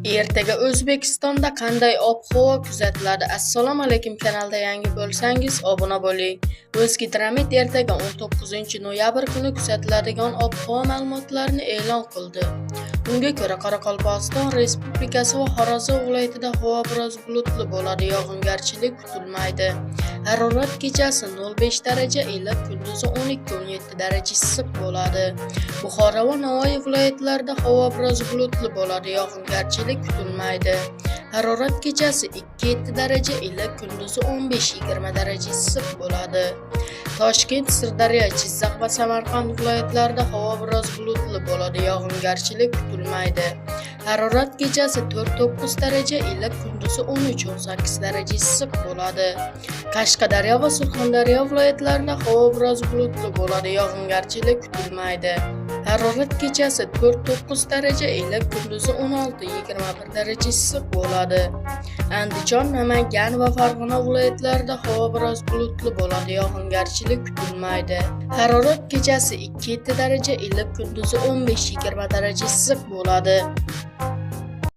Ertaga O'zbekistonda qanday ob-havo kuzatiladi? Assalomu alaykum, kanalda yangi bo'lsangiz obuna bo'ling. O'zgidromet ertaga 19-noyabr kuni kuzatiladigan ob-havo ma'lumotlarini e'lon qildi. Unga ko'ra, Qoraqalpog'iston Respublikasi va Xorazm viloyatida havo biroz bulutli bo'ladi, yog'ingarchilik kutilmaydi. Harorat kechasi 0,5 daraja iliq, kunduzi 12-17 daraja issiq bo'ladi. Buxoro va Navoiy viloyatlarida havo biroz bulutli bo'ladi, yog'ingarchilik kutilmaydi. Harorat kechasi 2-7 daraja iliq, kunduzi 15-20 daraja issiq bo'ladi. Toshkent, Sirdaryo, Jizzax va Samarqand viloyatlarida havo biroz bulutli bo'ladi, yog'ingarchilik kutilmaydi. Harorat kechasi 4-9 daraja iliq, kunduzi 13-18 daraja issiq bo'ladi. Qashqadaryo va Surxondaryo viloyatlarida havo biroz bulutli bo'ladi, yog'ingarchilik kutilmaydi. Harorat kechasi 4-9 daraja iliq, kunduzi 16-21 daraja issiq bo'ladi. Andijon, Namangan va Farg'ona viloyatlarida havo biroz bulutli bo'ladi, yog'ingarchilik kutilmaydi. Harorat kechasi 2-7 daraja iliq, kunduzi 15-20 daraja issiq bo'ladi.